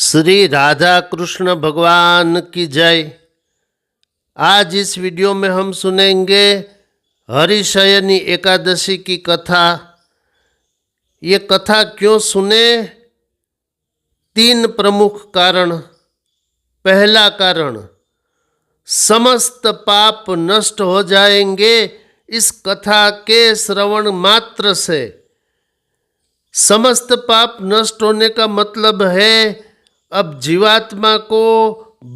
श्री राधा कृष्ण भगवान की जय। आज इस वीडियो में हम सुनेंगे हरिशयनी एकादशी की कथा। ये कथा क्यों सुने? 3 प्रमुख कारण। पहला कारण, समस्त पाप नष्ट हो जाएंगे इस कथा के श्रवण मात्र से। समस्त पाप नष्ट होने का मतलब है अब जीवात्मा को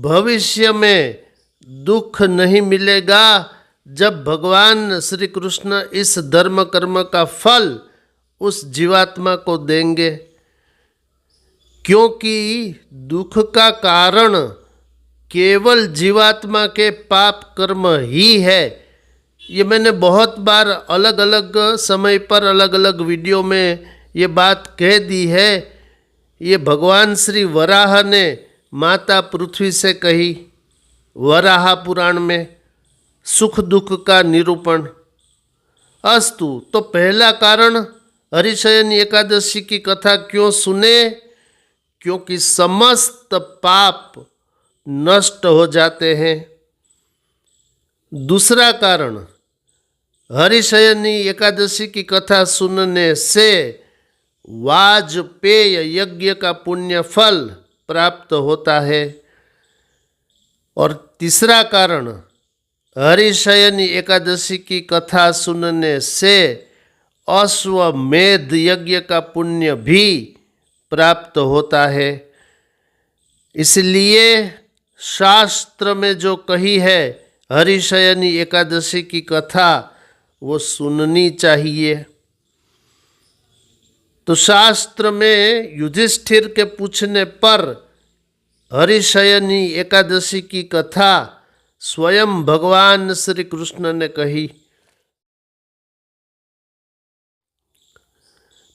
भविष्य में दुख नहीं मिलेगा जब भगवान श्री कृष्ण इस धर्म कर्म का फल उस जीवात्मा को देंगे, क्योंकि दुख का कारण केवल जीवात्मा के पाप कर्म ही है। ये मैंने बहुत बार अलग अलग समय पर अलग अलग वीडियो में ये बात कह दी है। ये भगवान श्री वराह ने माता पृथ्वी से कही, वराह पुराण में सुख दुख का निरूपण। अस्तु, तो पहला कारण हरिशयनी एकादशी की कथा क्यों सुने? क्योंकि समस्त पाप नष्ट हो जाते हैं। दूसरा कारण, हरिशयनी एकादशी की कथा सुनने से वाजपेय यज्ञ का पुण्य फल प्राप्त होता है। और तीसरा कारण, हरिशयनी एकादशी की कथा सुनने से अश्वमेध यज्ञ का पुण्य भी प्राप्त होता है। इसलिए शास्त्र में जो कही है हरिशयनी एकादशी की कथा, वो सुननी चाहिए। तो शास्त्र में युधिष्ठिर के पूछने पर हरिशयनी एकादशी की कथा स्वयं भगवान श्री कृष्ण ने कही।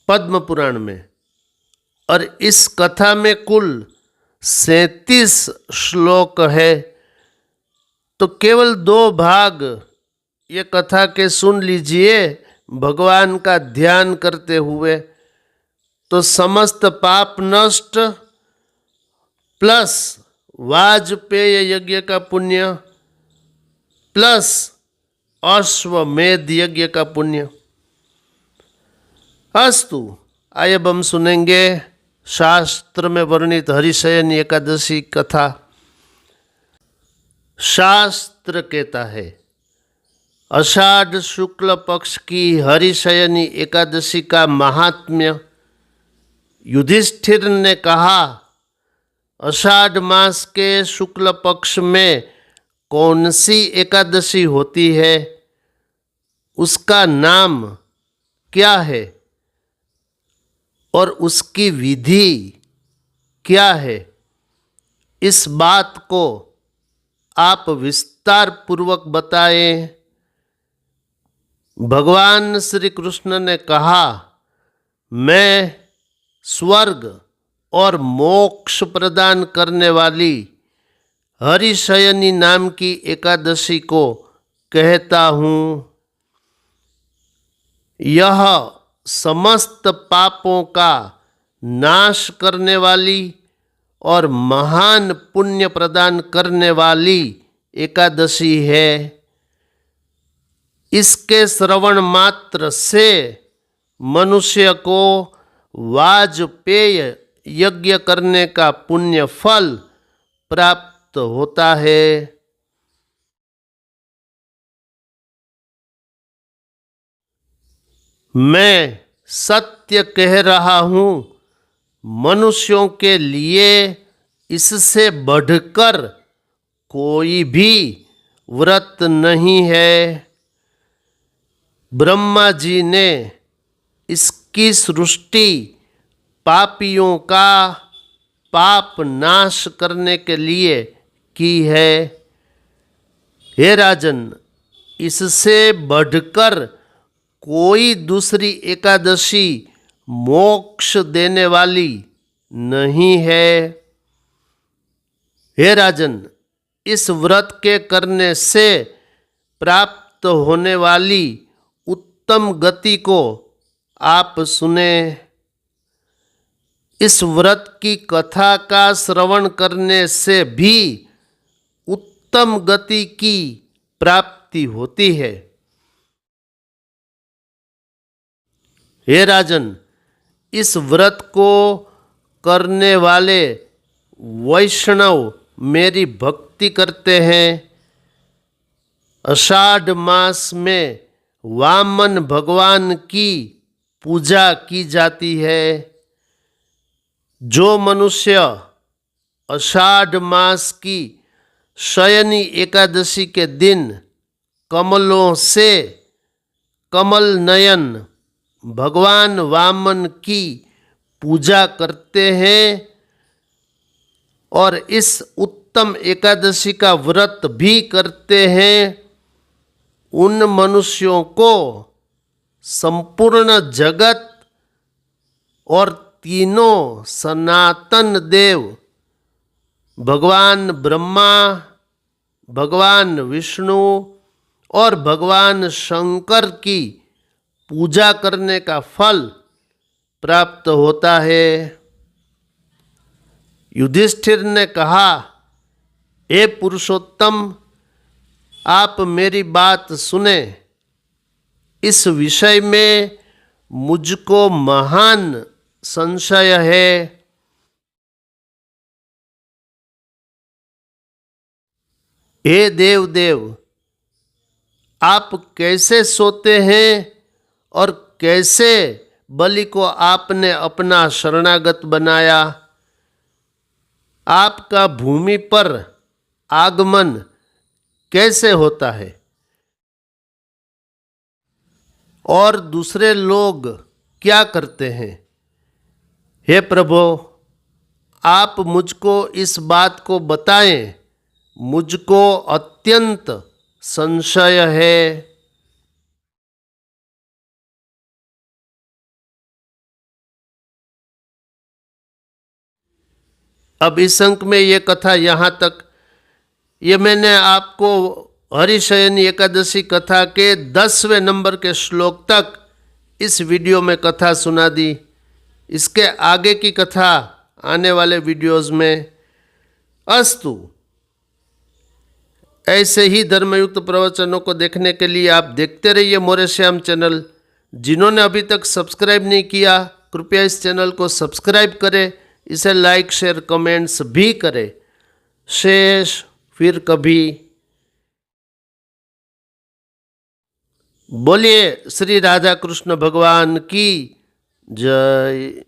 पद्म पुराण में। और इस कथा में कुल 37 श्लोक है। तो केवल 2 भाग ये कथा के सुन लीजिए भगवान का ध्यान करते हुए, तो समस्त पाप नष्ट प्लस वाजपेय यज्ञ का पुण्य प्लस अश्वमेध यज्ञ का पुण्य। अस्तु, आइए अब हम सुनेंगे शास्त्र में वर्णित हरिशयनी एकादशी कथा। शास्त्र कहता है, आषाढ़ शुक्ल पक्ष की हरिशयनी एकादशी का महात्म्य। युधिष्ठिर ने कहा, आषाढ़ मास के शुक्ल पक्ष में कौन सी एकादशी होती है? उसका नाम क्या है और उसकी विधि क्या है? इस बात को आप विस्तार पूर्वक बताएं। भगवान श्री कृष्ण ने कहा, मैं स्वर्ग और मोक्ष प्रदान करने वाली हरिशयनी नाम की एकादशी को कहता हूँ। यह समस्त पापों का नाश करने वाली और महान पुण्य प्रदान करने वाली एकादशी है। इसके श्रवण मात्र से मनुष्य को वाजपेय यज्ञ करने का पुण्य फल प्राप्त होता है। मैं सत्य कह रहा हूँ, मनुष्यों के लिए इससे बढ़कर कोई भी व्रत नहीं है। ब्रह्मा जी ने इसकी सृष्टि पापियों का पाप नाश करने के लिए की है। हे राजन, इससे बढ़कर कोई दूसरी एकादशी मोक्ष देने वाली नहीं है। हे राजन, इस व्रत के करने से प्राप्त होने वाली उत्तम गति को आप सुने। इस व्रत की कथा का श्रवण करने से भी उत्तम गति की प्राप्ति होती है। हे राजन, इस व्रत को करने वाले वैष्णव मेरी भक्ति करते हैं। आषाढ़ मास में वामन भगवान की पूजा की जाती है। जो मनुष्य आषाढ़ मास की शयनी एकादशी के दिन कमलों से कमल नयन भगवान वामन की पूजा करते हैं और इस उत्तम एकादशी का व्रत भी करते हैं, उन मनुष्यों को संपूर्ण जगत और तीनों सनातन देव भगवान ब्रह्मा, भगवान विष्णु और भगवान शंकर की पूजा करने का फल प्राप्त होता है। युधिष्ठिर ने कहा, हे पुरुषोत्तम, आप मेरी बात सुने। इस विषय में मुझको महान संशय है। हे देव, आप कैसे सोते हैं और कैसे बलि को आपने अपना शरणागत बनाया? आपका भूमि पर आगमन कैसे होता है और दूसरे लोग क्या करते हैं? हे प्रभु, आप मुझको इस बात को बताएं, मुझको अत्यंत संशय है। अब इस अंक में ये कथा यहाँ तक, ये मैंने आपको हरिशयनी एकादशी कथा के 10वें नंबर के श्लोक तक इस वीडियो में कथा सुना दी। इसके आगे की कथा आने वाले वीडियोस में। अस्तु। ऐसे ही धर्मयुक्त प्रवचनों को देखने के लिए आप देखते रहिए मोरे श्याम चैनल। जिन्होंने अभी तक सब्सक्राइब नहीं किया, कृपया इस चैनल को सब्सक्राइब करें, इसे लाइक शेयर कमेंट्स भी करें। शेष फिर कभी। बोलिए श्री राधा कृष्ण भगवान की जय।